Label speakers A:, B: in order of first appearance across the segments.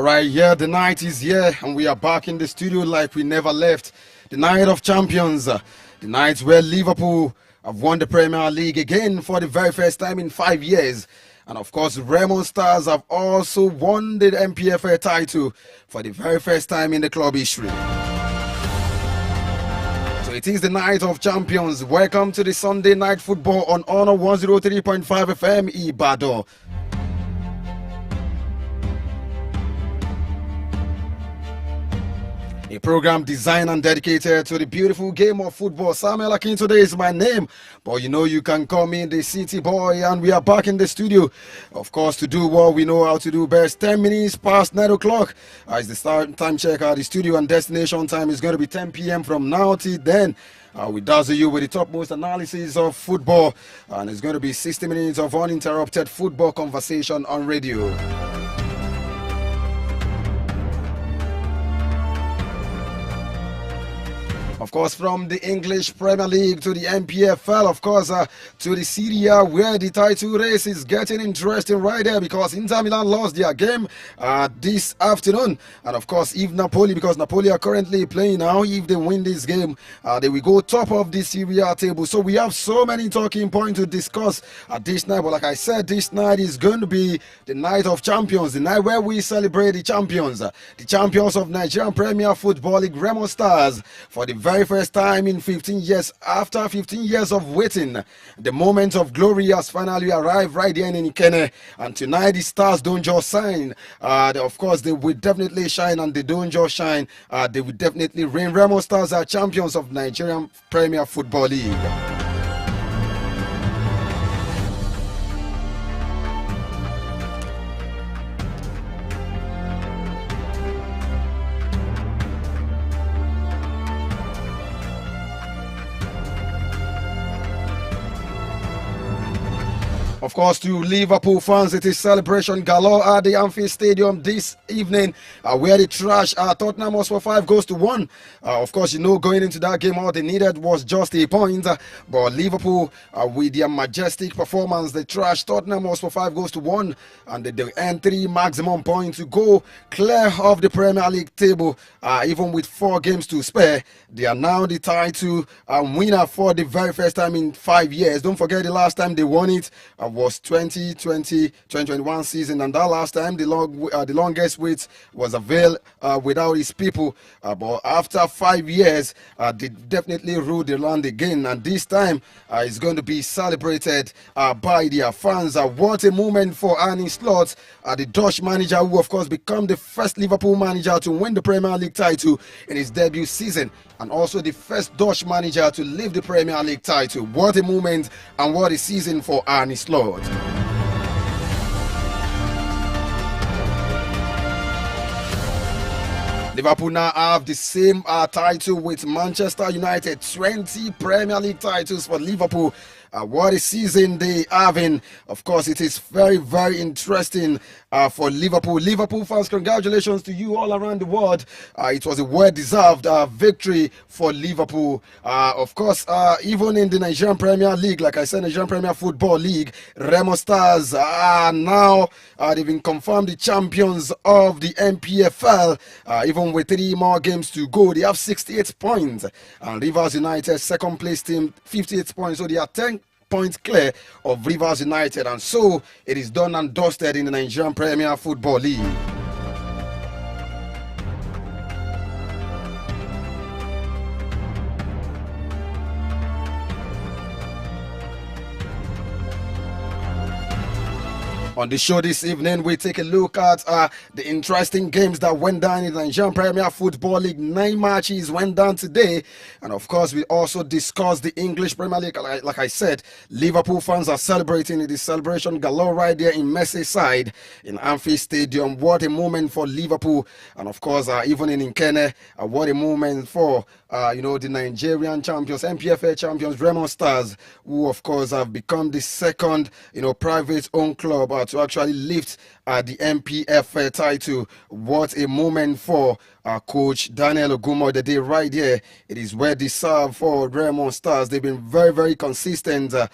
A: Alright, yeah, the night is here and we are back in the studio like we never left. The night of champions, the night where Liverpool have won the Premier League again for the very first time in 5 years. And of course, Raymond Stars have also won the MPFA title for the very first time in the club history. So it is the night of champions. Welcome to the Sunday Night Football on Honor 103.5 FM Ibadan. A program designed and dedicated to the beautiful game of football. Samuel Akintunde is my name, but you know you can call me the City Boy, and we are back in the studio, of course, to do what we know how to do best. 10 minutes past 9 o'clock is the start time check. The studio and destination time is going to be 10 p.m. from now till then. We dazzle you with the topmost analysis of football, and it's going to be 60 minutes of uninterrupted football conversation on radio. Of course, from the English Premier League to the MPFL, of course, to the Serie A, where the title race is getting interesting right there, because Inter Milan lost their game this afternoon. And of course, if Napoli, because Napoli are currently playing now, if they win this game, they will go top of the Serie A table. So we have so many talking points to discuss this night. But like I said, this night is going to be the night of champions, the night where we celebrate the champions of Nigerian Premier Football League, Raymond Stars, for the very first time in 15 years. After 15 years of waiting, the moment of glory has finally arrived right here in Ikene. And tonight the Stars don't just shine. Of course, they will definitely shine, and they don't just shine. They will definitely reign. Raymond Stars are champions of Nigerian Premier Football League. Of course, to Liverpool fans, it is celebration galore at the Anfield Stadium this evening, where they trash Tottenham Hotspur 5 goals to 1. Of course, you know, going into that game, all they needed was just a point. But Liverpool, with their majestic performance, they trashed Tottenham Hotspur 5 goals to 1, and they earned 3 maximum points to go clear of the Premier League table. Even with 4 games to spare, they are now the title winner for the very first time in 5 years. Don't forget, the last time they won it was 2020-2021 season, and that last time the longest wait was a veil without his people. But after 5 years, they definitely ruled the land again, and this time it's going to be celebrated by their fans. What a moment for Arne Slot, the Dutch manager, who of course became the first Liverpool manager to win the Premier League title in his debut season, and also the first Dutch manager to lift the Premier League title. What a moment and what a season for Arne Slot. Liverpool now have the same title with Manchester United. 20 Premier League titles for Liverpool. What a season they having. Of course, it is very, very interesting for Liverpool. Liverpool fans, congratulations to you all around the world. It was a well-deserved victory for Liverpool. Of course, even in the Nigerian Premier League, like I said, Nigerian Premier Football League, Raymond Stars are now, they've been confirmed the champions of the MPFL. Even with 3 more games to go, they have 68 points. And Rivers United, second place team, 58 points. So they are 10 points clear of Rivers United, and so it is done and dusted in the Nigerian Premier Football League. On the show this evening, we take a look at the interesting games that went down in the Nigerian Premier Football League. 9 matches went down today. And of course, we also discuss the English Premier League. Like I said, Liverpool fans are celebrating the celebration galore right there in Merseyside in Anfield Stadium. What a moment for Liverpool. And of course, even in Ikene, what a moment for the Nigerian champions, MPFA champions, Raymond Stars, who of course have become the second, private-owned club to actually lift the MPF title. What a moment for Coach Daniel Ogumo the day right here. It is well deserved for Raymond Stars. They've been very, very consistent. You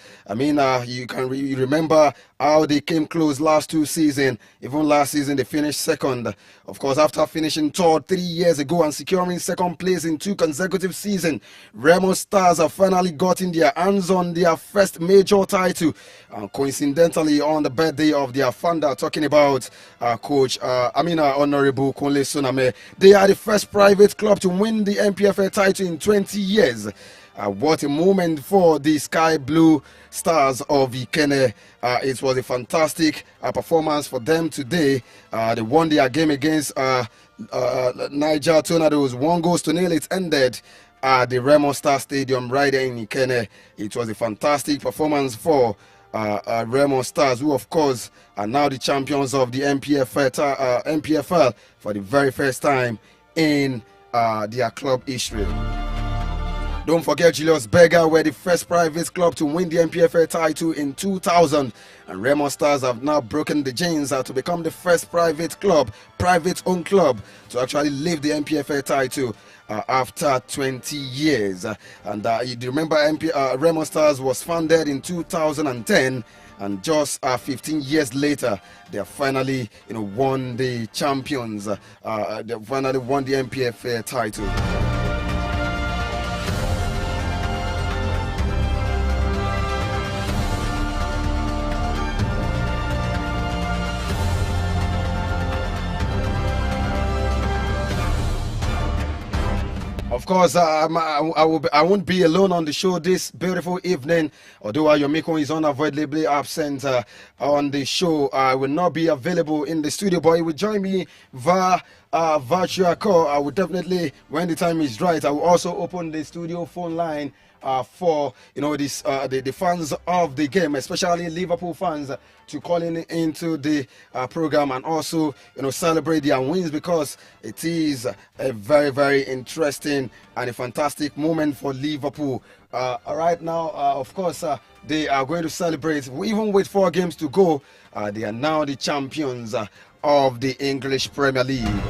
A: remember how they came close last 2 seasons. Even last season, they finished second. Of course, after finishing third 3 years ago and securing second place in 2 consecutive seasons, Raymond Stars have finally gotten their hands on their first major title. Coincidentally, on the birthday of their founder, talking about Honorable Kunle Suname. They are the first private club to win the MPFL title in 20 years. What a moment for the Sky Blue Stars of Ikene. It was a fantastic performance for them today. They won their game against Niger Tornadoes. 1-0. It ended at the Raymond Star Stadium right there in Ikene. It was a fantastic performance for Raymond Stars, who of course are now the champions of the MPFL for the very first time in their club history. Don't forget, Julius Berger were the first private club to win the MPFL title in 2000, and Raymond Stars have now broken the chains to become the first private-owned club to actually lift the MPFL title after 20 years. You remember, Raymond Stars was founded in 2010, and just 15 years later, they have finally, won the champions. They finally won the MPFL title. Of course, I won't be alone on the show this beautiful evening. Although Ayomiko is unavoidably absent on the show, I will not be available in the studio, but he will join me via virtual call. I will definitely, when the time is right, I will also open the studio phone line for the fans of the game, especially Liverpool fans, to call into the program and also celebrate their wins, because it is a very, very interesting and a fantastic moment for Liverpool. Right now, of course, they are going to celebrate. Even with 4 games to go, they are now the champions of the English Premier League.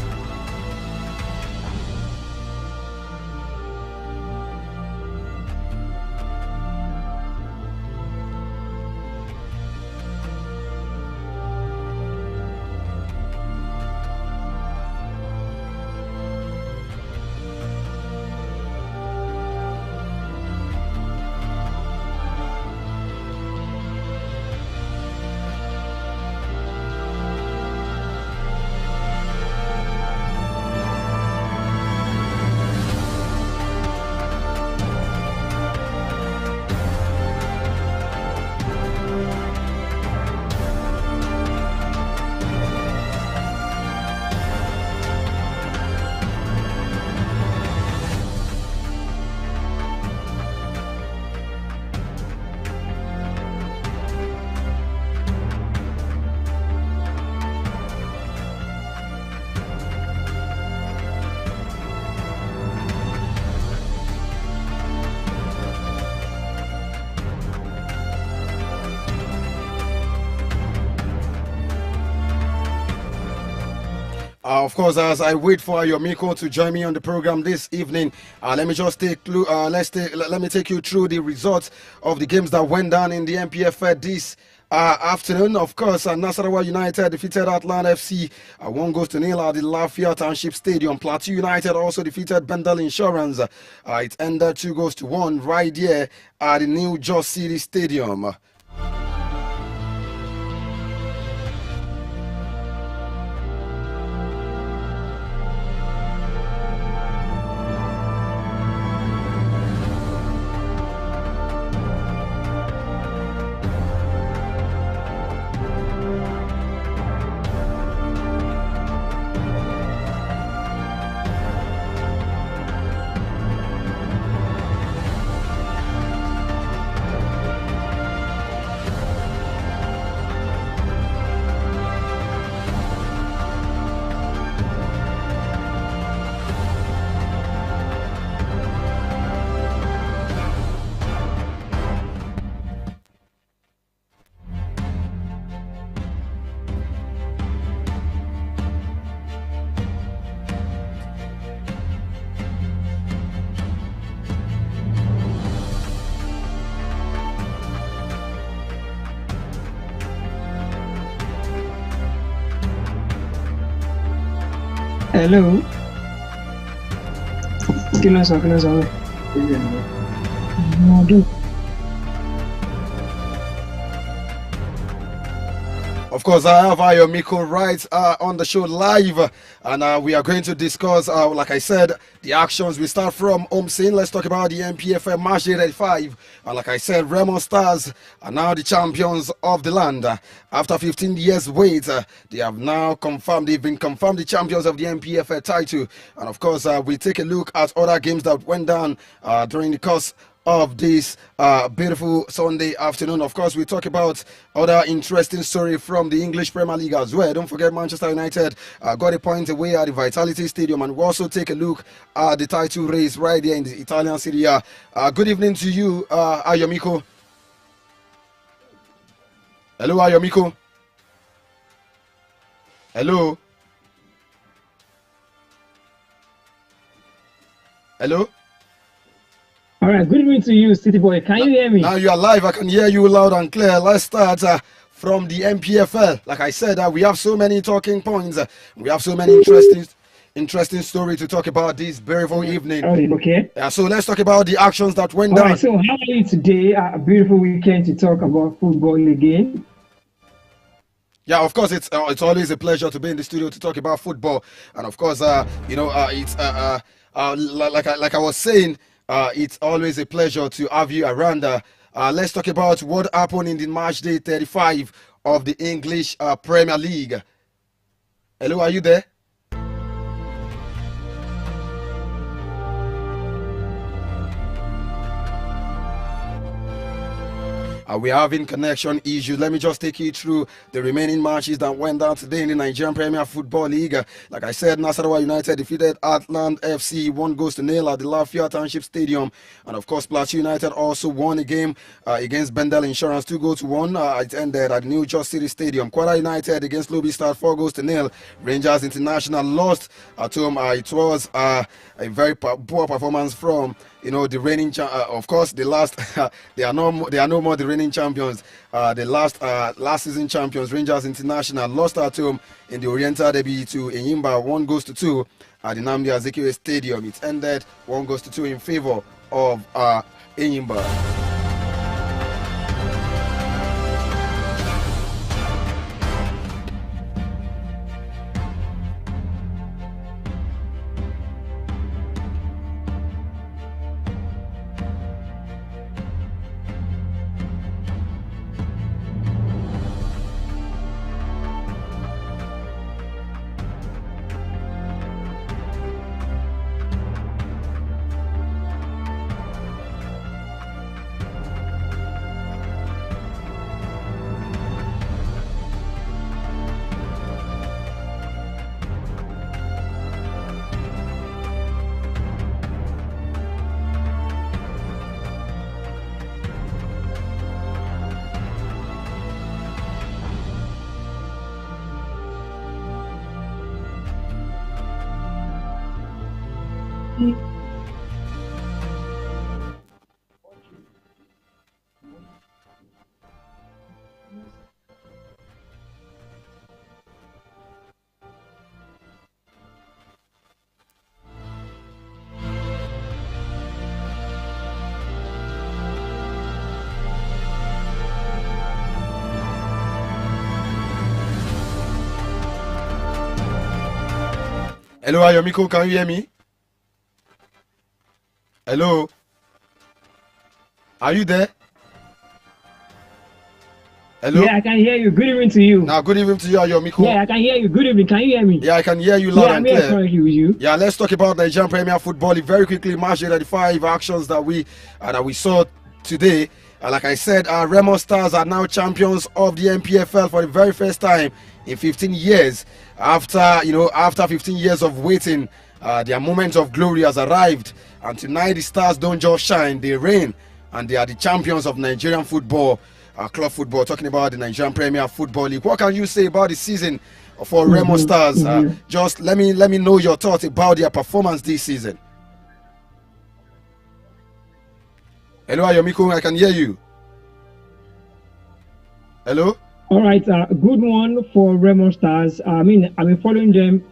A: Of course, as I wait for Ayomiko to join me on the program this evening, let me take you through the results of the games that went down in the MPFL this afternoon. Of course, Nasarawa United defeated Atlanta FC 1-0 at the Lafayette Township Stadium. Plateau United also defeated Bendel Insurance. It ended 2-1 right here at the New York City Stadium.
B: Hello. Kí ló ń sọ?
A: Of course, I have Ayomiko right on the show live, and we are going to discuss, like I said, the actions. We start from home scene. Let's talk about the MPFL Match Day 35. Like I said, Remo Stars are now the champions of the land. After 15 years wait, they have now confirmed, they've been confirmed the champions of the MPFL title. And of course, we take a look at other games that went down during the course of this beautiful Sunday afternoon. Of course, we talk about other interesting story from the English Premier League as well. Don't forget Manchester United got a point away at the Vitality Stadium, and we also take a look at the title race right there in the Italian Serie A. Good evening to you, Ayomiko. Hello, Ayomiko. Hello. Hello.
B: All right, good evening to you, City Boy. Can you hear me?
A: Now you are live. I can hear you loud and clear. Let's start from the MPFL. Like I said, we have so many talking points. We have so many interesting stories to talk about this beautiful evening.
B: Okay.
A: So let's talk about the actions that went down.
B: All right, so how are you today? A beautiful weekend to talk about football again.
A: Yeah, of course, it's always a pleasure to be in the studio to talk about football. And of course, it's like I was saying, it's always a pleasure to have you around. Let's talk about what happened in the match day 35 of the English Premier League. Hello, are you there? We're having connection issues. Let me just take you through the remaining matches that went down today in the Nigerian Premier Football League. Like I said, Nasarawa United defeated Atlant FC 1-0 at the Lafayette Township Stadium. And of course, Plateau United also won a game against Bendel Insurance 2-1. It ended at New York City Stadium. Kwara United against Lobby Star 4-0. Rangers International lost at home. It was a very poor performance from the reigning of course the last they are no more the reigning champions. The last season champions Rangers International lost at home in the Oriental Derby to Enyimba 1-2 at the Nnamdi Azikiwe Stadium. It ended 1-2 in favor of Enyimba. Hello, Ayomiko, can you hear me? Hello? Are you there? Hello?
B: Yeah, I can hear you. Good evening to you.
A: Now, good evening to you, Ayomiko.
B: Yeah, I can hear you. Good evening. Can you hear me?
A: Yeah, I can hear you loud and clear.
B: Yeah, I'm here with you.
A: Yeah, let's talk about Nigerian Premier Football League very quickly. Match 35 actions that we saw today. Like I said, Remo Stars are now champions of the MPFL for the very first time in 15 years. After 15 years of waiting, their moment of glory has arrived. And tonight, the Stars don't just shine, they reign. And they are the champions of Nigerian football, club football, talking about the Nigerian Premier Football League. What can you say about the season for Remo Stars? Just let me know your thoughts about their performance this season. Hello, Ayomiko, I can hear you. Hello?
B: All right, good one for Remo Stars. I've been following them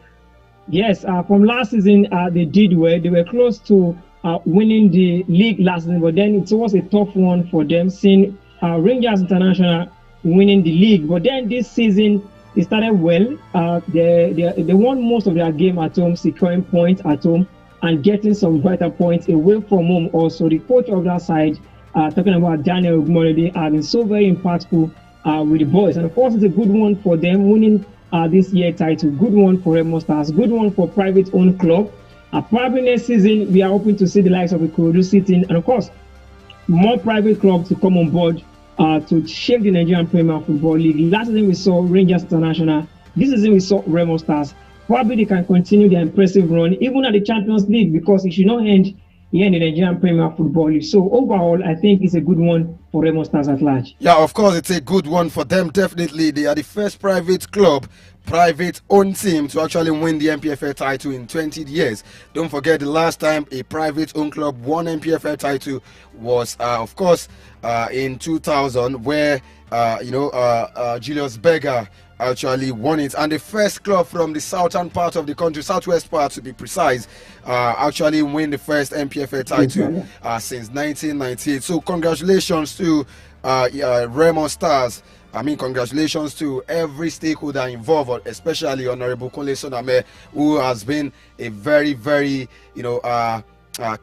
B: Yes, from last season, they did well. They were close to winning the league last season, but then it was a tough one for them, seeing Rangers International winning the league. But then this season, it started well. They won most of their game at home, securing points at home and getting some vital points away from home. Also, the coach of that side, talking about Daniel Ogumorede, has been so very impactful with the boys. And of course, it's a good one for them winning this year title. Good one for Remo Stars. Good one for private owned club. Probably next season we are hoping to see the likes of Ikorodu sitting, and of course more private clubs to come on board to shape the Nigerian Premier Football League. Last season we saw Rangers International. This season we saw Remo Stars. Probably they can continue their impressive run even at the Champions League, because it should not end here in the Nigerian Premier Football League. So overall, I think it's a good one for Remo Stars at large.
A: Yeah, of course, it's a good one for them. Definitely, they are the first private club, private owned team to actually win the MPFL title in 20 years. Don't forget, the last time a private owned club won MPFL title was, of course, in 2000, where Julius Berger actually won it, and the first club from the southern part of the country, southwest part to be precise, actually win the first MPFL title since 1998. So congratulations to Remo Stars. I mean, congratulations to every stakeholder involved, especially Honorable Kunle Soname, who has been a very, very,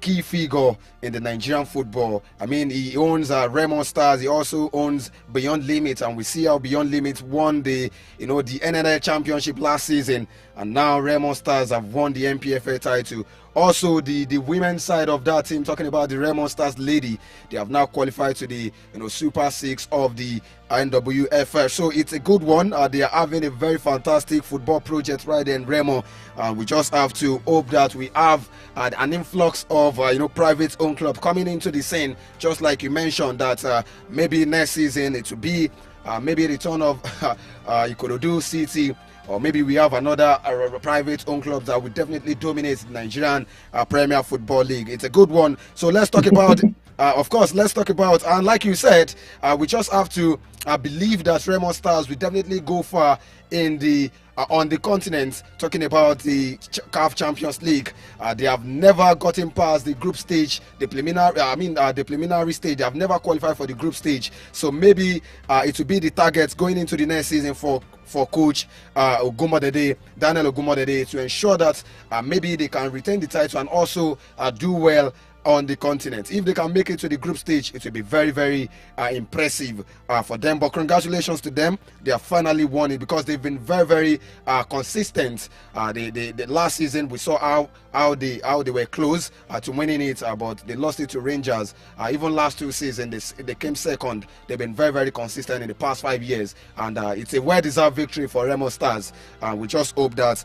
A: key figure in the Nigerian football. I mean, he owns Remo Stars. He also owns Beyond Limit, and we see how Beyond Limit won the NNL Championship last season, and now Remo Stars have won the MPFL title. Also, the women's side of that team, talking about the Remo Stars lady, they have now qualified to the Super 6 of the NWFL. So it's a good one. They are having a very fantastic football project right there in Remo. We just have to hope that we have an influx of private owned club coming into the scene, just like you mentioned, that maybe next season it will be maybe a return of Ikorodu City, or maybe we have another private owned club that will definitely dominate the Nigerian Premier Football League. It's a good one. So let's talk about of course, let's talk about, and like you said, we just have to believe that Remo Stars will definitely go far in the on the continent. Talking about the CAF Champions League, they have never gotten past the group stage, the preliminary stage. They have never qualified for the group stage. So maybe it will be the target going into the next season for coach Daniel Ogumorede, to ensure that maybe they can retain the title and also do well on the continent. If they can make it to the group stage, it will be very, very impressive for them. But congratulations to them. They have finally won it, because they've been very, very consistent. The last season we saw how they were close to winning it, but they lost it to Rangers. Even last two seasons they came second. They've been very, very consistent in the past 5 years, and it's a well-deserved victory for Remo Stars. We just hope that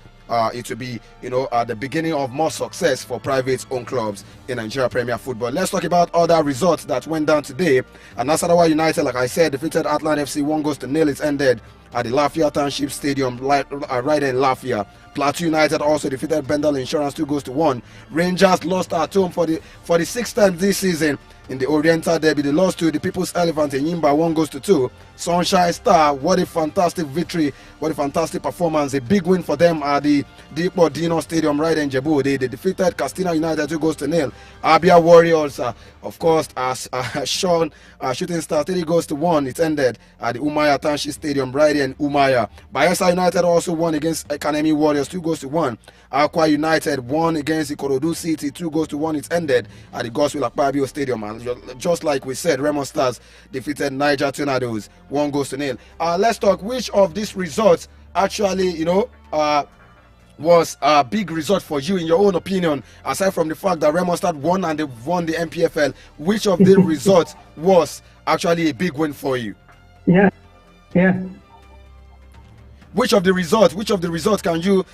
A: it will be the beginning of more success for private owned clubs in Nigeria Premier Football. Let's talk about other results that went down today. And Nasarawa United, like I said, defeated Atlant FC 1-0. It ended at the Lafia Township Stadium right in Lafia. Plateau United also defeated Bendel Insurance 2-1. Rangers lost at home for the 6th time this season in the Oriental Derby. They lost to the People's Elephant in Yimba 1-2. Sunshine Star, what a fantastic victory, what a fantastic performance. A big win for them at the Dipo Dino Stadium right in Jebu. They defeated Castina United 2-0. Abia Warriors, of course, as Sean Shooting Star 3-1. It ended at the Umaya Township Stadium right in Umaya. Bayelsa United also won against Academy Warriors 2-1. Aqua United won against Ikorodu City 2-1. It ended at the Gospel Akpabio Stadium. And just like we said, Remo Stars defeated Niger Tornadoes 1-0. Let's talk which of these results actually, was a big result for you in your own opinion, aside from the fact that Remo Stars won and they won the MPFL. Which of the results was actually a big win for you?
B: Yeah.
A: Which of the results can you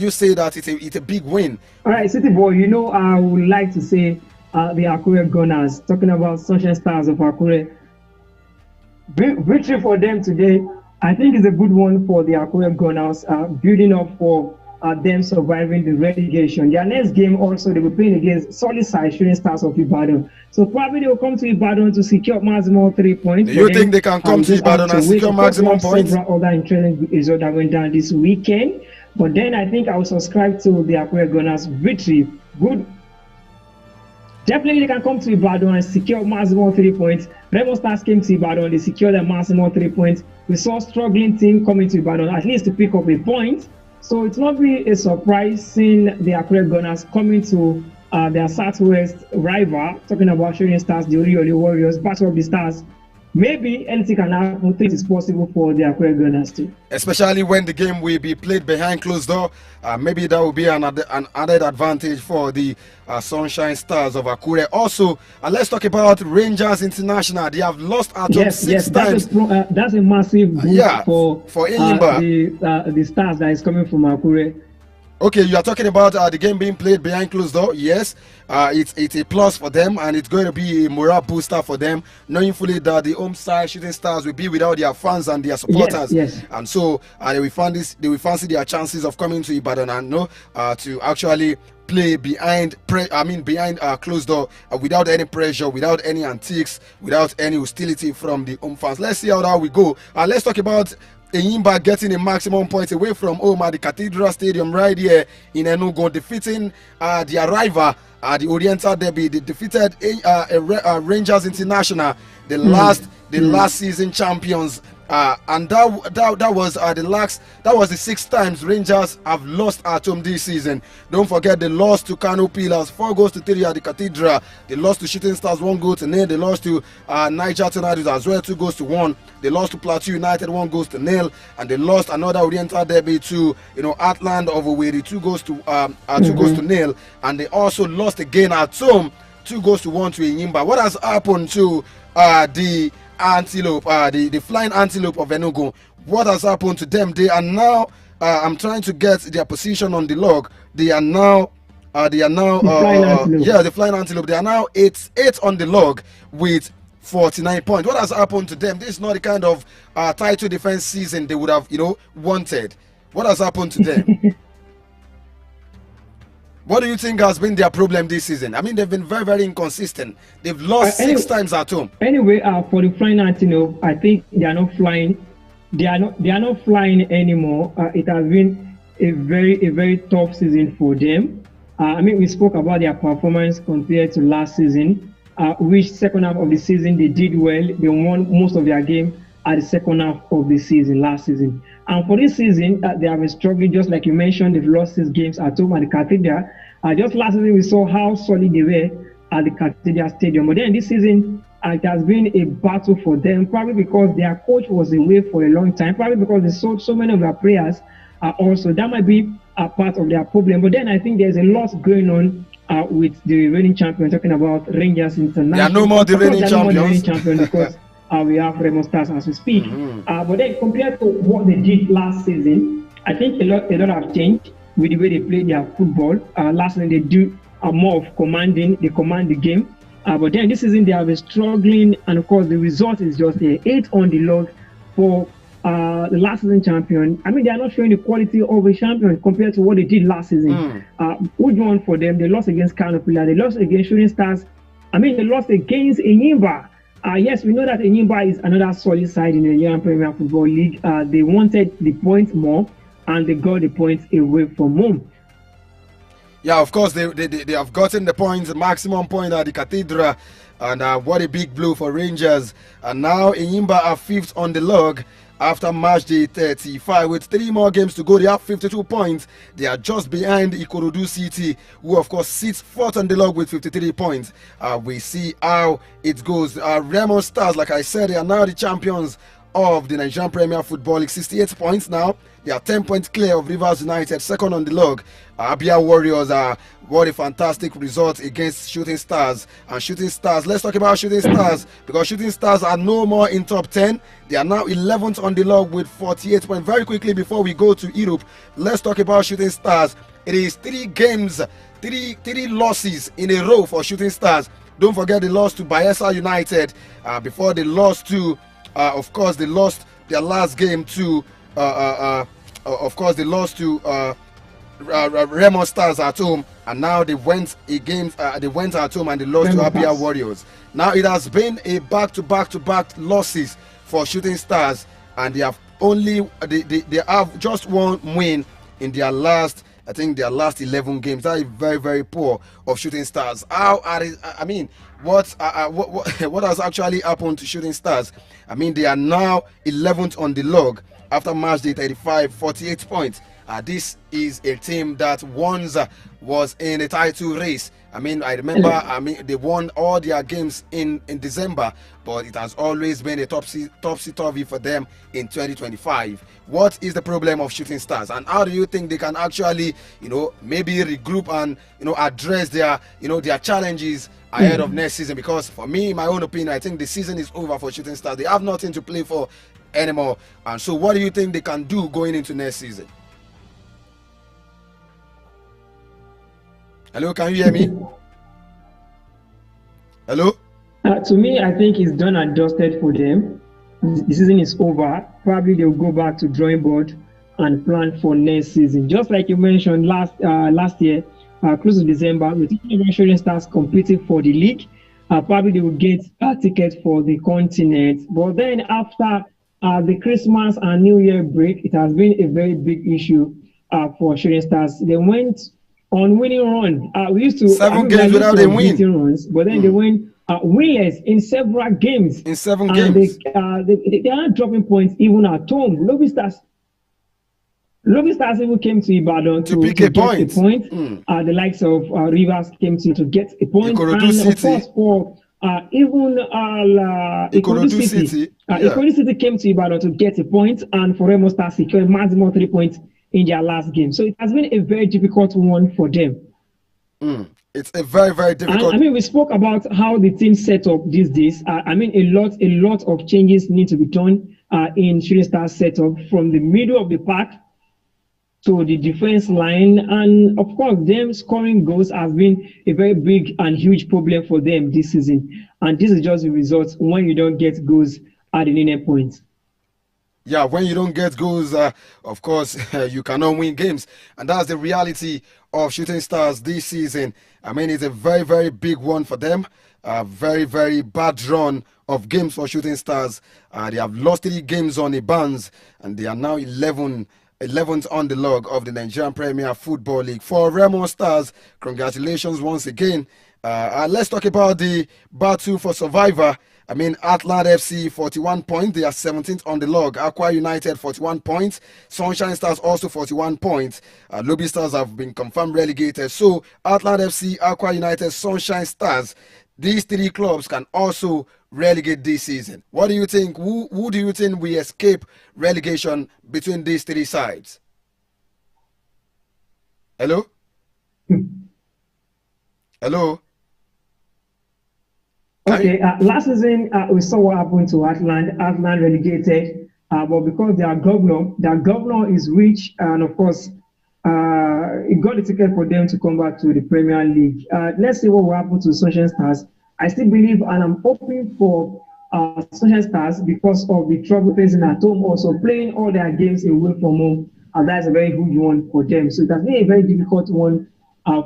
A: say that it's a big win?
B: All right, City Boy, I would like to say the Akure Gunners, talking about Sunshine Stars of Akure. Victory for them today. I think it's a good one for the Akure Gunners, building up for them surviving the relegation. Their next game also, they will play against solid side Shooting Stars of Ibadan. So probably they will come to Ibadan to secure maximum 3 points.
A: Do you think they can come to Ibadan and secure maximum points?
B: Several other interesting results that went down this weekend. But then I think I will subscribe to the Akure Gunners victory. Good. Definitely they can come to Ibadan and secure maximum 3 points. Remo Stars came to Ibadan, they secured the maximum 3 points. We saw struggling team coming to Ibadan at least to pick up a point. So it's not really a surprise seeing the Akure Gunners coming to their Southwest rival, talking about Shooting Stars, the Oli Warriors, Battle of the Stars. Maybe anything can happen. It is possible for the Akure Gunners too.
A: Especially when the game will be played behind closed door. Maybe that will be an added advantage for the Sunshine Stars of Akure. Also, let's talk about Rangers International. They have lost at home six times.
B: That's a massive boost
A: for
B: the Stars that is coming from Akure.
A: Okay, you are talking about the game being played behind closed door. Yes, it's a plus for them, and it's going to be a morale booster for them, knowing fully that the home side Shooting Stars will be without their fans and their supporters.
B: Yes.
A: And so they will fancy their chances of coming to Ibadan and to actually play behind closed door without any pressure, without any antics, without any hostility from the home fans. Let's see how that will go. Let's talk about Enyimba getting a maximum point away from home at the Cathedral Stadium right here in Enugu, defeating their rival, the Oriental Derby. They defeated Rangers International, the last season champions. And that was the 6th times Rangers have lost at home this season. Don't forget they lost to Kano Pillars 4-3 at the Cathedral. They lost to Shooting Stars 1-0. They lost to Niger Tornadoes as well 2-1. They lost to Plateau United 1-0, and they lost another Oriental Derby to Atland of Owerri 2-0. And they also lost again at home 2-1 to Enyimba. What has happened to the Antelope, the Flying Antelope of Enugu? What has happened to them? They are now I'm trying to get their position on the log. They are now the Flying Antelope. They are now 8 on the log with 49 points. What has happened to them? This is not the kind of title defense season they would have wanted. What has happened to them? What do you think has been their problem this season? I mean, they've been very, very inconsistent. They've lost 6 times at home.
B: Anyway, for the Flying Antelope, I think they are not flying. They are not flying anymore. It has been a very tough season for them. I mean, we spoke about their performance compared to last season, which second half of the season they did well. They won most of their games at the second half of the season, last season. And for this season, they have been struggling, just like you mentioned. They've lost 6 games at home at the Cathedral. Just last season, we saw how solid they were at the Cathedral Stadium. But then this season, it has been a battle for them, probably because their coach was away for a long time, probably because they sold so many of their players also. That might be a part of their problem. But then I think there's a lot going on with the reigning champion, talking about Rangers International.
A: They are no more the reigning champions.
B: Because we have Remo Stars as we speak. But then compared to what they did last season, I think a lot have changed with the way they play their football. Last season they do more of commanding. They command the game. But then this season they have been struggling, and of course the result is just 8 on the log for the last season champion. I mean, they are not showing the quality of a champion compared to what they did last season. Good one for them. They lost against Kano Pillars. They lost against Shooting Stars. I mean, they lost against Enyimba. Yes, we know that Enyimba is another solid side in the Nigerian Premier Football League. They wanted the points more, and they got the points away from home.
A: Yeah, of course, they have gotten the points, the maximum point at the Cathedral, and what a big blow for Rangers. And now Enyimba are 5th on the log after match day 35. With 3 more games to go, they have 52 points. They are just behind Ikorodu City, who of course sits 4th on the log with 53 points. We see how it goes. Remo Stars, like I said, they are now the champions of the Nigerian Premier Football League, 68 points now. They are 10 points clear of Rivers United, 2nd on the log. Abia Warriors what a fantastic result against Shooting Stars. And Shooting Stars, let's talk about Shooting Stars, because Shooting Stars are no more in top 10. They are now 11th on the log with 48 points. Very quickly before we go to Europe, let's talk about Shooting Stars. It is 3 games, 3 losses in a row for Shooting Stars. Don't forget they lost to Bayelsa United before they lost to of course they lost their last game to of course they lost to Remo Stars at home, and now they went at home and they lost to Abia Warriors. Now it has been a back-to-back losses for Shooting Stars, and they have only they have just 1 win in their last, I think their last 11 games. That is very, very poor of Shooting Stars. How are it, I mean, what has actually happened to Shooting Stars? I mean, they are now 11th on the log after match day 35, 48 points. This is a team that once was in a title race. I mean, I remember, they won all their games in December, but it has always been a topsy-turvy for them in 2025. What is the problem of Shooting Stars, and how do you think they can actually, maybe regroup and, address their, their challenges ahead of next season? Because for me, in my own opinion, I think the season is over for Shooting Stars. They have nothing to play for anymore. And so what do you think they can do going into next season? Hello, can you hear me? Hello?
B: To me, I think it's done and dusted for them. The season is over. Probably they'll go back to drawing board and plan for next season. Just like you mentioned last year, close to December, with Shooting Stars competing for the league, probably they will get a ticket for the continent. But then after the Christmas and New Year break, it has been a very big issue for Shooting Stars. They went on winning run. We used to
A: 7 games without a win.
B: Runs, but then they went winless in several games.
A: In 7 games.
B: They are not dropping points even at home. Lobby Stars even came to Ibadan to
A: pick
B: get
A: a point.
B: The likes of Rivers came to get a point.
A: Ikorodu City.
B: Of course, for even Ikorodu City. Ikorodu City came to Ibadan to get a point, and for Remo Stars secured maximum 3 points in their last game. So it has been a very difficult one for them.
A: It's a very, very difficult.
B: I mean, we spoke about how the team set up these days. I mean, a lot of changes need to be done in Shooting Stars setup, from the middle of the park to the defense line. And of course, them scoring goals has been a very big and huge problem for them this season. And this is just the result when you don't get goals at the needed point.
A: Yeah, when you don't get goals, of course, you cannot win games. And that's the reality of Shooting Stars this season. I mean, it's a very, very big one for them. A very, very bad run of games for Shooting Stars. They have lost 3 games on the bounce, and they are now 11th on the log of the Nigerian Premier Football League. For Remo Stars, congratulations once again. Let's talk about the battle for survivor. I mean, Atlant FC 41 points. They are 17th on the log. Aqua United 41 points. Sunshine Stars also 41 points. Lobby Stars have been confirmed relegated. So Atlant FC, Aqua United, Sunshine Stars, these 3 clubs can also relegate this season. What do you think? Who do you think will escape relegation between these 3 sides? Hello? Hello?
B: Okay, last season we saw what happened to Atlant. Atlant relegated, but because their governor is rich, and of course, it got a ticket for them to come back to the Premier League. Let's see what will happen to Sunshine Stars. I still believe, and I'm hoping for Sunshine Stars, because of the trouble facing at home, also playing all their games away from home, and that's a very good one for them. So it has been a very difficult one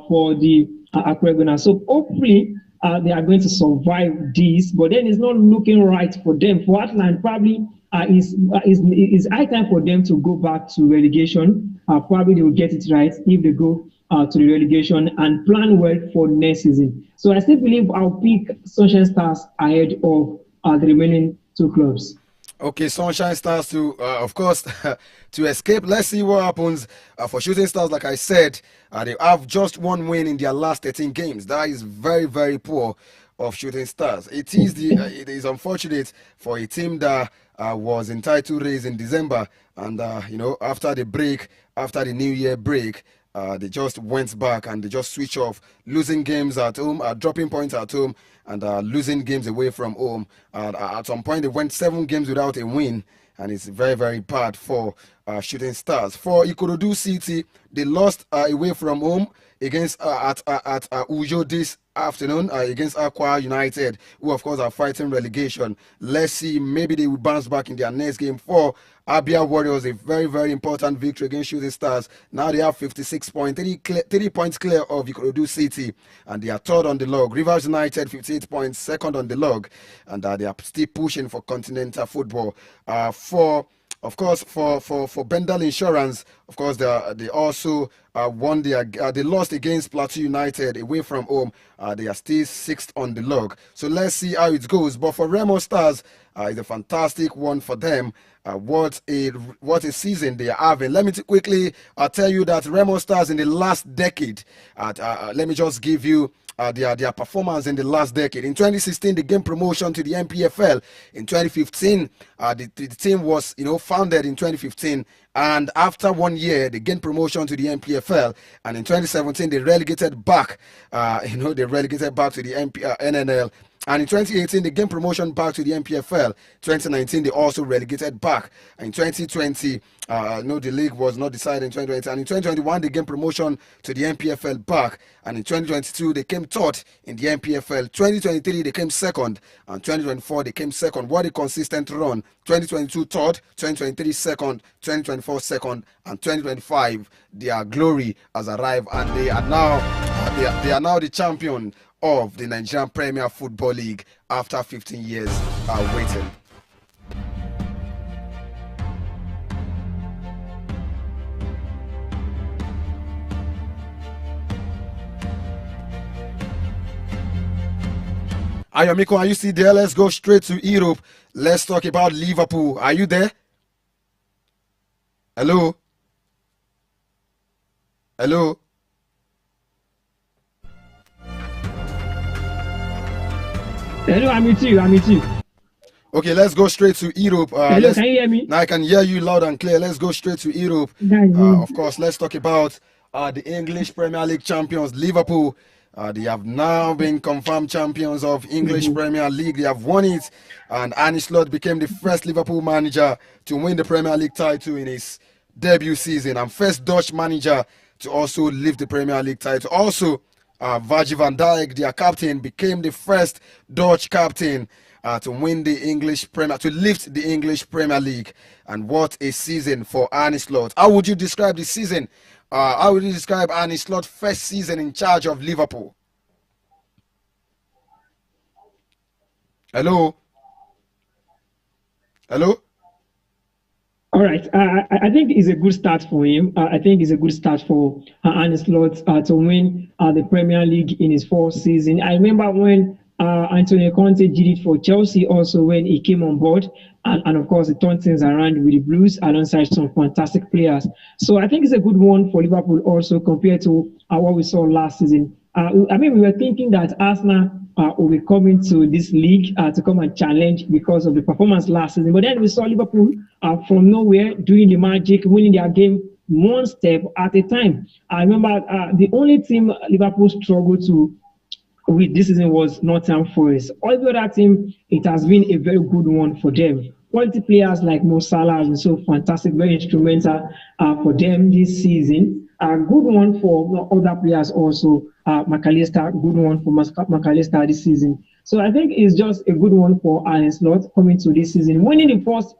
B: for the Aqua. So hopefully, they are going to survive this, but then it's not looking right for them. For Atlant, probably is high time for them to go back to relegation. Probably they will get it right if they go to the relegation and plan well for next season. So I still believe I'll pick Sunshine Stars ahead of the remaining 2 clubs.
A: Okay, Sunshine Stars to, of course, to escape. Let's see what happens for Shooting Stars. Like I said, they have just 1 win in their last 13 games. That is very, very poor of Shooting Stars. It is unfortunate for a team that was in title race in December, and after the New Year break, they just went back and they just switch off, losing games at home, dropping points at home, and losing games away from home. At some point, they went 7 games without a win, and it's very, very bad for Shooting Stars. For Ikorodu City, they lost away from home against at Ujo this afternoon against Aqua United, who of course are fighting relegation. Let's see, maybe they will bounce back in their next game. For Abia Warriors, a very, very important victory against Shooting Stars. Now they have 56 points, 30 points clear of Ikorodu City, and they are 3rd on the log. Rivers United 58 points, 2nd on the log, and they are still pushing for continental football. For Of course, for Bendel Insurance, of course, they also won their. They lost against Plateau United away from home. They are still sixth on the log. So let's see how it goes. But for Remo Stars, it's a fantastic one for them. What a season they are having. Let me quickly tell you that Remo Stars in the last decade. Let me just give you their performance in the last decade. In 2016, they gained promotion to the MPFL. In 2015, the team was founded in 2015, and after 1 year, they gained promotion to the MPFL. And in 2017, they relegated back. They relegated back to the NNL. And in 2018, they gained promotion back to the MPFL. 2019, they also relegated back. In 2020, the league was not decided in 2020. And in 2021, they gained promotion to the MPFL back. And in 2022, they came third in the MPFL. 2023, they came second. And 2024, they came second. What a consistent run. 2022 third, 2023 second, 2024 second, and 2025, their glory has arrived. And they are now the champion of the Nigerian Premier Football League after 15 years waiting. Ayomiko, are you still there? Let's go straight to Europe. Let's talk about Liverpool. Are you there? Hello? Hello?
B: Hello, I'm with you.
A: Okay, let's go straight to Europe.
B: Hello, can you hear me?
A: Now I can hear you loud and clear. Let's go straight to Europe. Of course, let's talk about the English Premier League champions, Liverpool. They have now been confirmed champions of English Premier League. They have won it, and Arne Slot became the first Liverpool manager to win the Premier League title in his debut season, and first Dutch manager to also lift the Premier League title. Also, Virgil van Dijk, their captain, became the first Dutch captain to win the to lift the English Premier League. And what a season for Arne Slot. How would you describe the season? How would you describe Arne Slot's first season in charge of Liverpool? Hello? Hello?
B: All right. I think it's a good start for him. I think it's a good start for Arne Slot to win the Premier League in his fourth season. I remember when Antonio Conte did it for Chelsea also when he came on board. And of course, he turned things around with the Blues alongside some fantastic players. So I think it's a good one for Liverpool also compared to what we saw last season. We were thinking that Arsenal will be coming to this league to come and challenge because of the performance last season. But then we saw Liverpool from nowhere doing the magic, winning their game one step at a time. I remember the only team Liverpool struggled to with this season was Nottingham Forest. All the other team, it has been a very good one for them. Quality players like Mo Salah has been so fantastic, very instrumental for them this season. A good one for other players also. McAllister, good one for McAllister this season. So I think it's just a good one for Arne Slot coming to this season. Winning the first,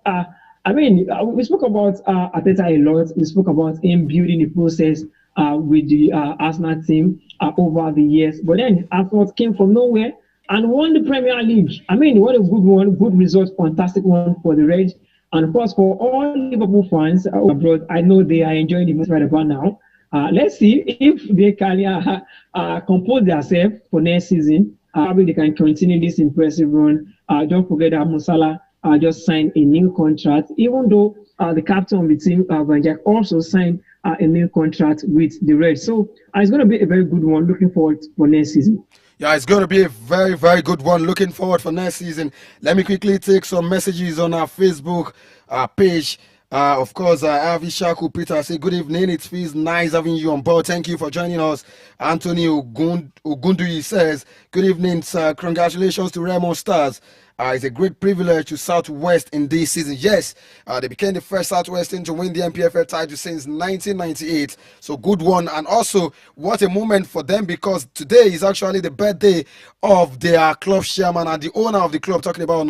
B: we spoke about Arteta a lot. We spoke about him building the process with the Arsenal team over the years. But then Arsenal came from nowhere and won the Premier League. What a good one, good result, fantastic one for the Reds. And of course, for all Liverpool fans abroad, I know they are enjoying the most right about now. Let's see if they can compose themselves for next season. Probably they can continue this impressive run. Don't forget that Mo Salah just signed a new contract, even though the captain of the team, Van Dijk, also signed a new contract with the Reds. So it's going to be a very good one. Looking forward for next season.
A: Yeah, it's going to be a very, very good one. Looking forward for next season. Let me quickly take some messages on our Facebook page. Of course, I have Ishaku Peter say, good evening. It feels nice having you on board. Thank you for joining us. Anthony Ogundu says, good evening, sir. Congratulations to Remo Stars. It's a great privilege to Southwest in this season. Yes, they became the first Southwest team to win the MPFL title since 1998. So good one. And also, what a moment for them, because today is actually the birthday of their club chairman and the owner of the club, talking about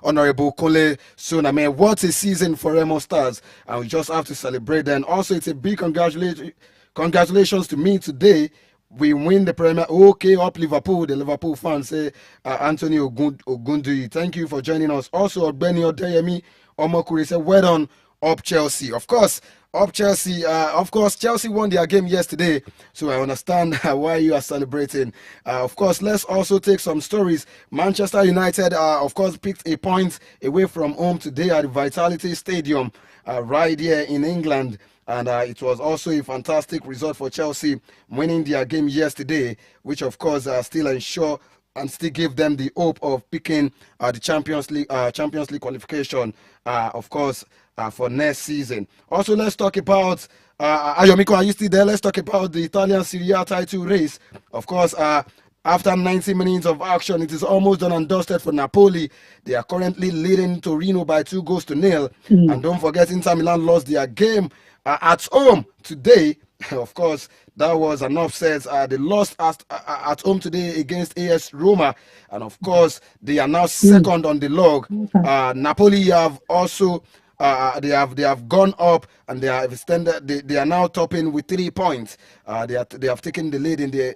A: Honorable Kole Suname. What a season for Remo Stars. And we just have to celebrate them. Also, it's a big congratulations to me today. We win the Premier. Okay, up Liverpool. The Liverpool fans say, Anthony Ogundu. Thank you for joining us. Also, Ogbeni Odeyemi Omokuri said, well done up Chelsea. Of course, up Chelsea. Of course, Chelsea won their game yesterday, so I understand why you are celebrating. Of course, let's also take some stories. Manchester United, of course, picked a point away from home today at the Vitality Stadium, right here in England. And it was also a fantastic result for Chelsea, winning their game yesterday, which of course still ensure and still give them the hope of picking the Champions League qualification, of course, for next season. Also, let's talk about Ayomiko. Are you still there? Let's talk about the Italian Serie A title race. Of course, after 90 minutes of action, it is almost done and dusted for Napoli. They are currently leading Torino by 2-0. And don't forget, Inter Milan lost their game at home today. Of course, that was an upset. They lost at home today against AS Roma, and of course, they are now second on the log. Napoli have also they have gone up and they have extended. They are now topping with 3 points. They have taken the lead in the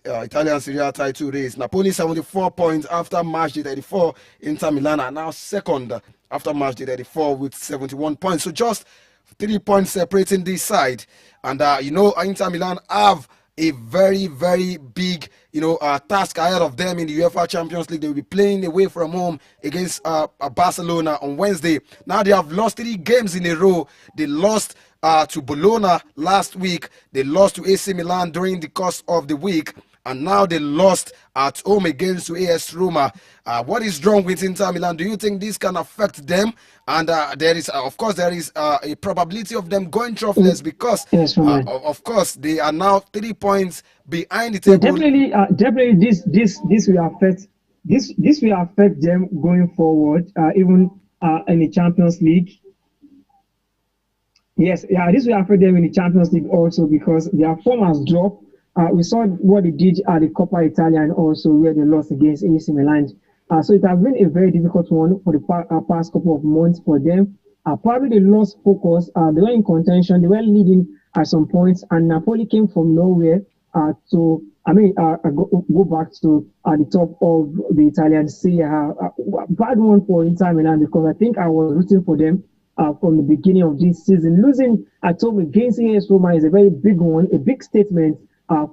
A: Italian Serie A title race. Napoli 74 points after match day 34. Inter Milan are now second after match day 34 with 71 points. So just 3 points separating this side. And Inter Milan have a very, very big task ahead of them in the UEFA Champions League. They will be playing away from home against Barcelona on Wednesday. Now they have lost 3 games in a row. They lost to Bologna last week. They lost to AC Milan during the course of the week. And now they lost at home against AS Roma. What is wrong with Inter Milan? Do you think this can affect them? And there is a probability of them going trophyless because, of course, they are now 3 points behind the table.
B: Definitely, this will affect this will affect them going forward, even in the Champions League. Yes, this will affect them in the Champions League also because their form has dropped. We saw what they did at the Coppa Italia and also where they lost against AC Milan. So it has been a very difficult one for the past couple of months for them. Probably they lost focus. They were in contention. They were leading at some points, and Napoli came from nowhere go back to the top of the Italian Serie A. Bad one for Inter Milan because I think I was rooting for them from the beginning of this season. Losing at home against AS Roma is a very big one, a big statement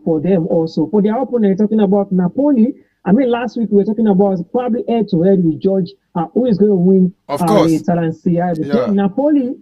B: for them also. For their opponent, talking about Napoli, last week we were talking about probably head-to-head with George, who is going to win the Italian Serie A. But Napoli,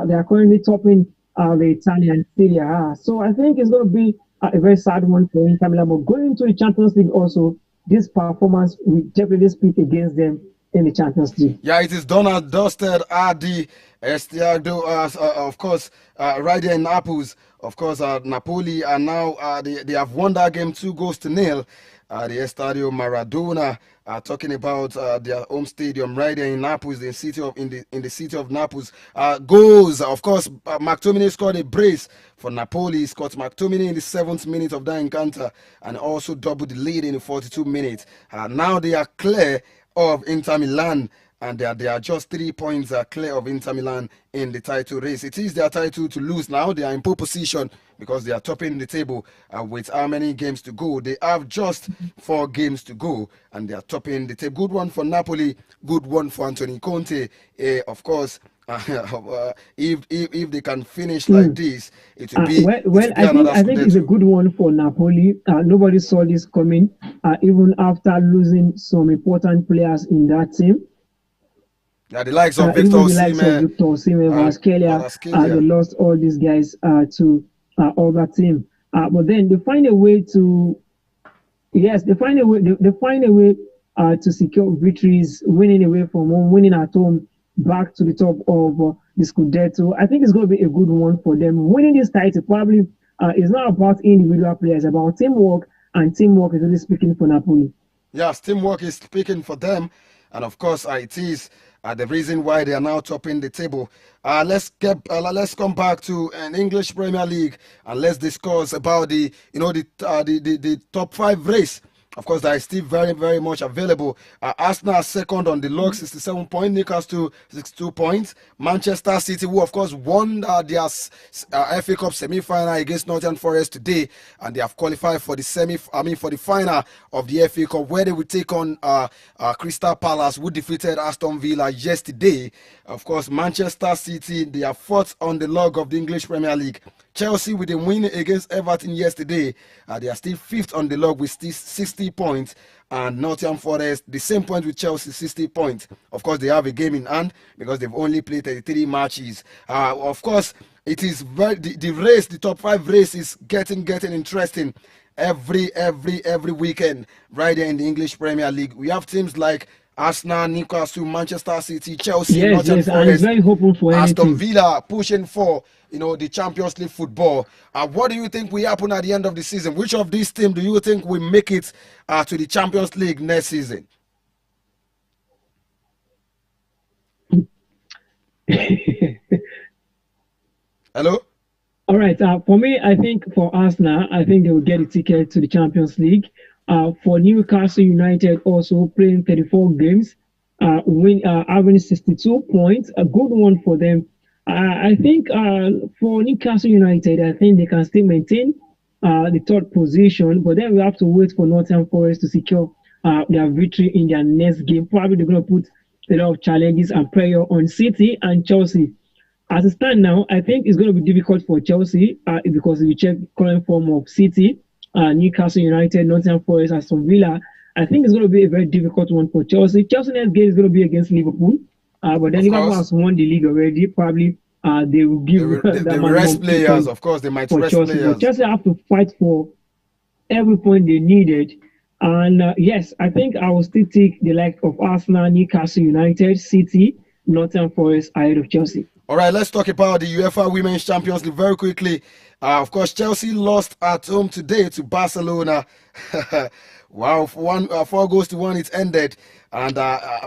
B: they are currently topping the Italian Serie A. So I think it's going to be a very sad one for Inter Milan. But going into the Champions League also, this performance will definitely speak against them in the Champions League.
A: Yeah, it is done and dusted at the Estadio, of course, right there in Naples. Of course, Napoli are now, they have won that game 2-0. The Estadio Maradona, talking about their home stadium right there in Naples, in the city of Naples. Goals, of course, McTominay scored a brace for Napoli. Scott McTominay in the 7th minute of that encounter and also doubled the lead in the 42 minutes. Now they are clear of Inter Milan, and they are just 3 points clear of Inter Milan in the title race. It is their title to lose now. They are in pole position because they are topping the table with how many games to go. They have just 4 games to go, and they are topping the table. Good one for Napoli. Good one for Antonio Conte. Of course, if they can finish like this, it will be.
B: I think it's a good one for Napoli. Nobody saw this coming, even after losing some important players in that team.
A: Yeah, the likes of Victor Osimhen,
B: Kvaratskhelia, they lost all these guys to other team. But then they find a way to, they find a way to secure victories, winning away from home, winning at home, back to the top of the Scudetto. I think it's going to be a good one for them. Winning this title probably is not about individual players, it's about teamwork, and teamwork is really speaking for Napoli.
A: Yes, teamwork is speaking for them, and of course it is the reason why they are now topping the table. Let's come back to an English Premier League and let's discuss about the top 5 race. Of course, that is still very, very much available. Arsenal second on the log, 67 points. Newcastle 62 points. Manchester City, who of course won their FA Cup semi-final against Nottingham Forest today, and they have qualified for the for the final of the FA Cup, where they will take on Crystal Palace, who defeated Aston Villa yesterday. Of course, Manchester City, they are fourth on the log of the English Premier League. Chelsea, with a win against Everton yesterday, they are still fifth on the log with still 60 points. And Nottingham Forest, the same point with Chelsea, 60 points. Of course, they have a game in hand because they've only played 33 matches. Of course, it is the race, the top five race is getting interesting every weekend right there in the English Premier League. We have teams like Arsenal, Newcastle, Manchester City, Chelsea, Nottingham Forest,
B: and it's very hopeful for
A: Aston Villa pushing for the Champions League football. What do you think will happen at the end of the season? Which of these teams do you think will make it to the Champions League next season? Hello?
B: All right. For me, I think for Arsenal, I think they will get a ticket to the Champions League. For Newcastle United, also playing 34 games, having 62 points, a good one for them. I think for Newcastle United, I think they can still maintain the third position, but then we have to wait for Nottingham Forest to secure their victory in their next game. Probably they're going to put a lot of challenges and pressure on City and Chelsea. As it stands now, I think it's going to be difficult for Chelsea because if you check current form of City, Newcastle United, Nottingham Forest, Aston Villa, I think it's going to be a very difficult one for Chelsea. Chelsea next game is going to be against Liverpool, but then Liverpool has won the league already. Probably they will give
A: they will rest players. Of course, they might rest
B: Chelsea.
A: players.
B: But Chelsea have to fight for every point they needed. And yes, I think I will still take the likes of Arsenal, Newcastle United, City, Nottingham Forest ahead of Chelsea.
A: All right, let's talk about the UEFA Women's Champions League very quickly. Of course, Chelsea lost at home today to Barcelona. Wow, 4-1 it ended. And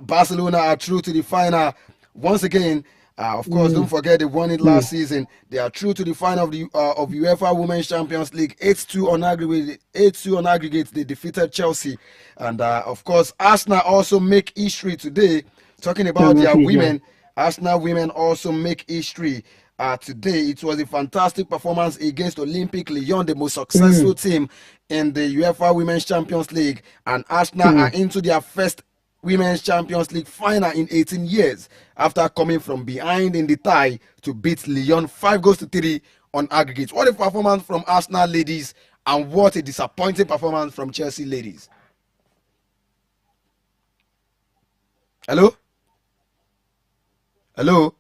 A: Barcelona are through to the final once again. Of course, don't forget they won it last season. They are through to the final of the of UEFA Women's Champions League. 8-2 on aggregate. 8-2 on aggregate. They defeated Chelsea. And of course, Arsenal also make history today. Talking about their women. Arsenal women also make history today. It was a fantastic performance against Olympic Lyon, the most successful team in the UEFA Women's Champions League. And Arsenal are into their first Women's Champions League final in 18 years after coming from behind in the tie to beat Lyon 5-3 on aggregate. What a performance from Arsenal ladies, and what a disappointing performance from Chelsea ladies. Hello? Hello?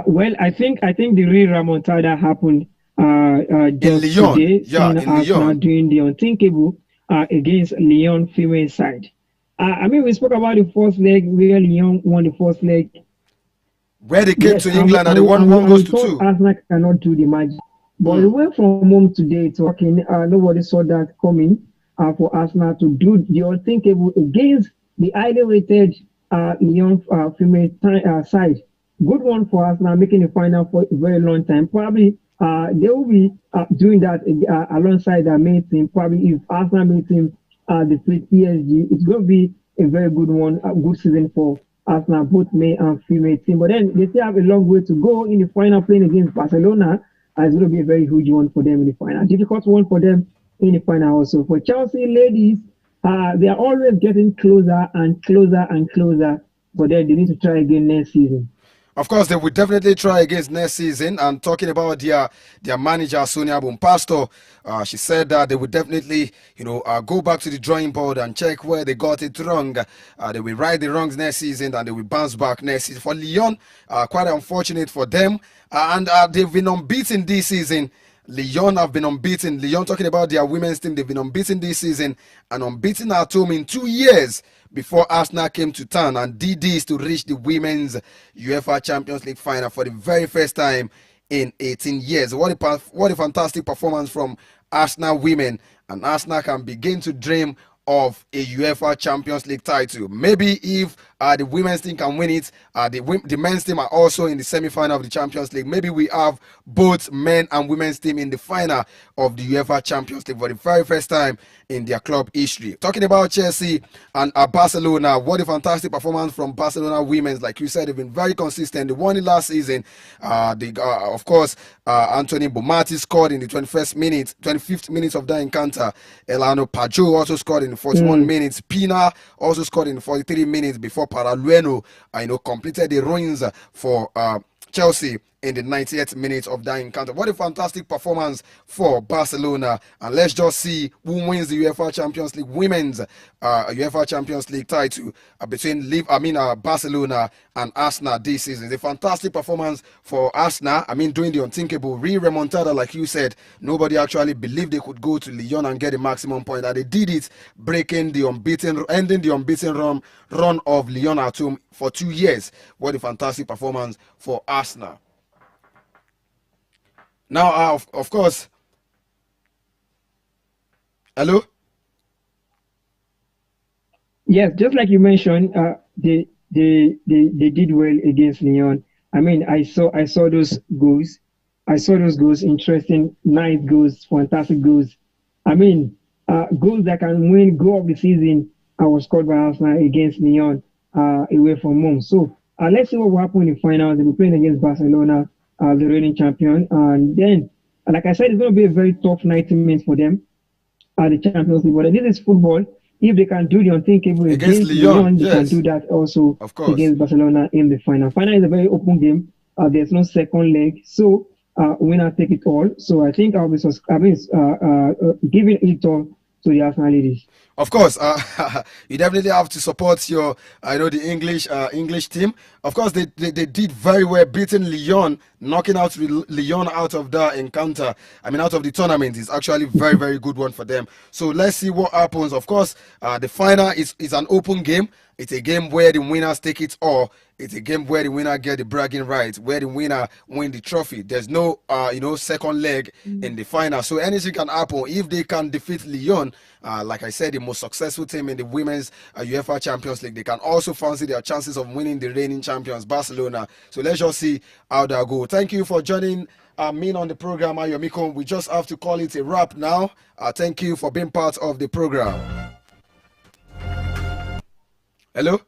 B: Well, I think the real remontada happened just
A: in Lyon.
B: Today,
A: Yeah, in Lyon.
B: Doing the unthinkable against Lyon female side. I mean, we spoke about the first leg where Lyon won the first leg.
A: Where they came to England and they won 1-2.
B: Arsenal cannot do the magic. But we went from home today talking. Nobody saw that coming for Arsenal to do the unthinkable against the highly rated Lyon female side. Good one for Arsenal, making the final for a very long time. Probably they will be doing that alongside their main team. Probably if Arsenal main team defeat PSG, it's going to be a very good one, a good season for Arsenal, both male and female team. But then they still have a long way to go in the final, playing against Barcelona. It's going to be a very huge one for them in the final. Difficult one for them in the final also. For Chelsea ladies, they are always getting closer and closer and closer, but then they need to try again next season.
A: Of course, they will definitely try against next season. And talking about their manager, Sonia Bompastor, she said that they will definitely, go back to the drawing board and check where they got it wrong. They will right the wrongs next season and they will bounce back next season. For Lyon, quite unfortunate for them. And they've been unbeaten this season. Lyon have been unbeaten. Lyon, talking about their women's team, they've been unbeaten this season and unbeaten at home in 2 years before Arsenal came to town and did this to reach the women's UEFA Champions League final for the very first time in 18 years. What a fantastic performance from Arsenal women, and Arsenal can begin to dream of a UEFA Champions League title. Maybe if the women's team can win it, the men's team are also in the semi-final of the Champions League. Maybe we have both men and women's team in the final of the UEFA Champions League for the very first time in their club history. Talking about Chelsea and Barcelona, what a fantastic performance from Barcelona women's. Like you said, they've been very consistent. They won it last season. Of course, Anthony Bomati scored in the 25th minute of that encounter. Elano Pajo also scored in the 41 minutes. Pina also scored in the 43 minutes before Paralueno, completed the ruins for Chelsea in the 90th minute of that encounter. What a fantastic performance for Barcelona. And let's just see who wins the UEFA Champions League women's UEFA Champions League title between Barcelona and Arsenal this season. It's a fantastic performance for Arsenal. Doing the unthinkable. Remontada, like you said, nobody actually believed they could go to Lyon and get the maximum point. And they did it, ending the unbeaten run of Lyon at home for 2 years. What a fantastic performance for Arsenal. Now, of course, hello?
B: Yes, just like you mentioned, they did well against Lyon. I saw those goals. I saw those goals, interesting, nice goals, fantastic goals. Goals that can win goal of the season. I was scored by Arsenal against Lyon away from home. So let's see what will happen in the finals. They'll be playing against Barcelona, the reigning champion. And then, like I said, it's going to be a very tough 90 minutes for them at the Champions League. But this is football. If they can do the unthinkable against Lyon, they can do that also against Barcelona in the final. Final is a very open game. There's no second leg. So, winner take it all. So, I think I'll be giving it all to the Arsenal ladies.
A: Of course, you definitely have to support the English team. Of course, they did very well, beating Lyon, knocking out Lyon out of the encounter. Out of the tournament. It's actually very, very good one for them. So let's see what happens. Of course, the final is an open game. It's a game where the winners take it all. It's a game where the winner get the bragging rights, where the winner win the trophy. There's no, second leg in the final. So anything can happen. If they can defeat Lyon, like I said, the most successful team in the women's UEFA Champions League, they can also fancy their chances of winning the reigning champions, Barcelona. So let's just see how that go. Thank you for joining me on the program, Ayomiko. We just have to call it a wrap now. Thank you for being part of the program. Hello?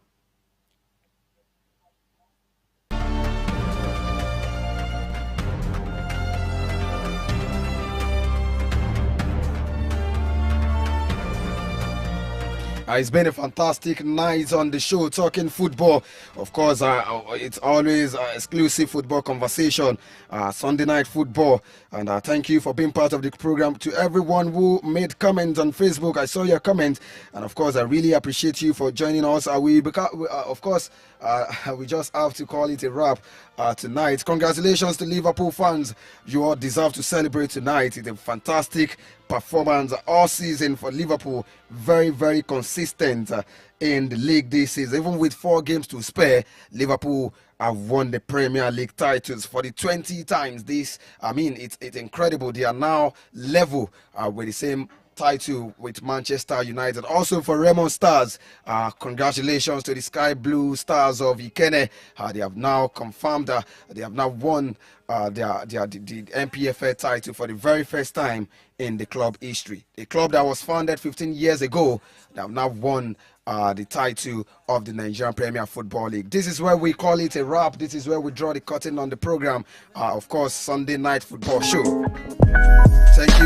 A: It's been a fantastic night on the show talking football. Of course, it's always exclusive football conversation, Sunday night football. And thank you for being part of the program. To everyone who made comments on Facebook, I saw your comment. And of course, I really appreciate you for joining us. We just have to call it a wrap tonight. Congratulations to Liverpool fans. You all deserve to celebrate tonight. It's a fantastic performance all season for Liverpool. Very, very consistent in the league this season. Even with 4 games to spare, Liverpool have won the Premier League titles for the 20 times. It's incredible. They are now level with the same title with Manchester United. Also for Raymond Stars, congratulations to the Sky Blue Stars of Ikene. They have now confirmed that they have now won the MPFA title for the very first time in the club history. A club that was founded 15 years ago, they have now won the title of the Nigerian Premier Football League. This is where we call it a wrap. This is where we draw the curtain on the program. Of course, Sunday night football show. Thank you.